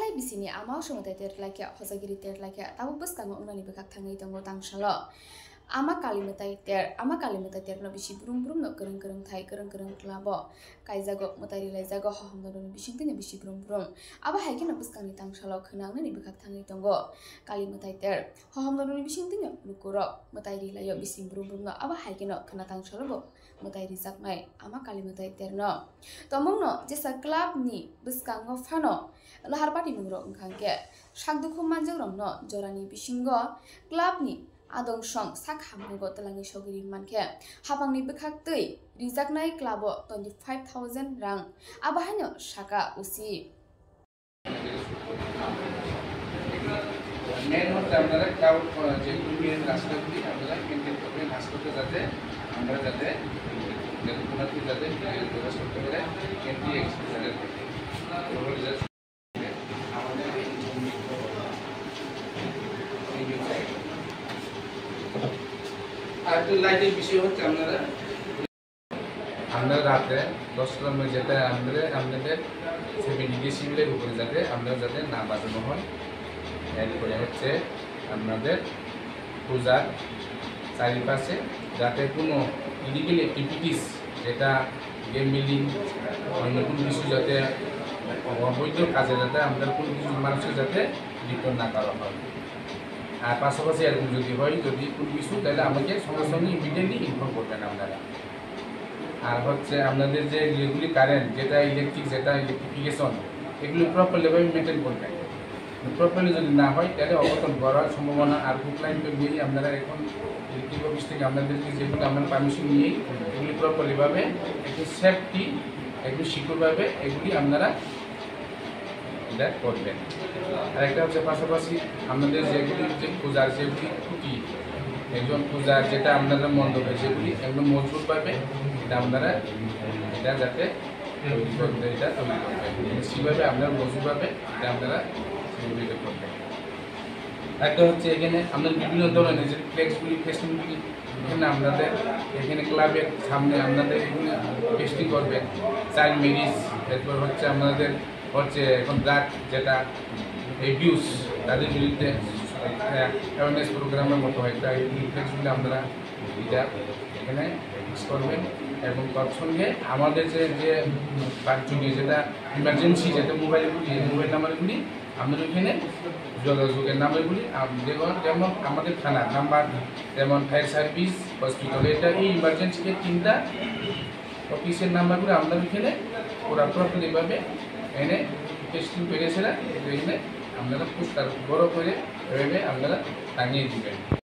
hai bisini ama somtai terlaki hosagiri terlaki tabu bus kang unani bekak thangai tongo tangsalo ama kalimutai ter no bisi brum no kereng thai kereng klabo kaijago mutai laijago hohomdon bisingtini bisi brum aba haike no bus kang tangsalo khunang ni bekak thangai tongo kalimutai ter hohomdon bisingtini lukuro mutai rilayo bisi brum no aba haike no khuna tangsalo bo mutai rijaknai ama kalimutai ter no tomong no jesa club ni bus kang fano lahar party mungro ongkhangke sakdukhu manjogrong no jorani bisingo club ni adong song sak hamnugo telangi sogiri manke habangni bekhak tei rijaknai clubo 25,000 rang abahanyo saka usi main হচ্ছে আপনারা cloud যে union রাষ্ট্রপতি আপনারা maintain করবেন রাষ্ট্রপতি যাতে আমরা যাতে কোনোটি যাতে ব্যবস্থা করতে পারে এন্টি এক্সপোজারের আর তো লাইটের বিষয় হচ্ছে আমরা রাতে 10টার মধ্যে যেটা আমাদের 70 ডেসিবেলের উপরে যাতে আমরা যাতে না বাজানো হয় এরপরে হচ্ছে আপনাদের পূজার চারিপাশে যাতে কোনো ইলিগাল অ্যাক্টিভিটিস যেটা গেম বিল্ডিং অন্য কোনো কিছু যাতে অবৈধ কাজে যাতে আমাদের কোনো কিছু মানুষের যাতে লিপ্ত না করা হয় আর পাশাপাশি এরকম যদি হয় যদি কোনো কিছু তাহলে আমাকে সঙ্গে সঙ্গে ইমিডিয়েটলি ইনফর্ম করবেন আপনারা আর হচ্ছে আপনাদের যে যেগুলি কারেন্ট যেটা ইলেকট্রিক যেটা ইলেকট্রিফিকেশন এগুলি প্রপারলিভাবে মেনটেন করবেন প্রপারলি যদি না হয় তাহলে অবতন করার সম্ভাবনা আর বুক লাইন নিয়েই আপনারা এখন ইলেকট্রিক অফিস থেকে আপনাদেরকে যেগুলো আপনার পারমিশন নিয়েই এগুলি প্রপারলিভাবে একটু সেফটি একটু সিকিউরভাবে এগুলি আপনারা এটা করবেন আর একটা হচ্ছে পাশাপাশি আপনাদের যেগুলি যে পূজার যেগুলি খুঁটি একজন পূজার যেটা আপনারা মণ্ডপে যেগুলি একদম মজবুতভাবে এটা আপনারা এটা যাতে তৈরি করবেন এটা তৈরি করবেন সেভাবে আপনারা মজবুতভাবে এটা আপনারা করবেন একটা হচ্ছে এখানে আপনার বিভিন্ন ধরনের যে ফ্লেক্সগুলি ফেস্টিংগুলি এখানে আপনাদের এখানে ক্লাবের সামনে আপনাদের এগুলি ফেস্টিং করবেন চাইল্ড ম্যারেজ এরপর হচ্ছে আপনাদের হচ্ছে এখন ড্রাগ যেটা এবিউজ তাদের বিরুদ্ধে অ্যাওয়ারনেস প্রোগ্রামের মতো একটা এই ফ্লেক্সগুলি আপনারা এটা এখানে ফিক্স করবেন এবং তৎসঙ্গে আমাদের যে বাচ্চুনি যেটা ইমার্জেন্সি যেটা মোবাইল নাম্বারগুলি আমাদের ওইখানে যোগাযোগের নাম্বারগুলি যেমন আমাদের থানার নাম্বার যেমন ফায়ার সার্ভিস হসপিটাল এটা এই ইমার্জেন্সিকে 3টা অফিসের নাম্বারগুলো আমাদের ওইখানে ওরা প্রপারলিভাবে এনে টেস্টিং পেরেছে না এখানে আপনারা পোস্টার বড় করে এভাবে আপনারা টাঙিয়ে দিবেন।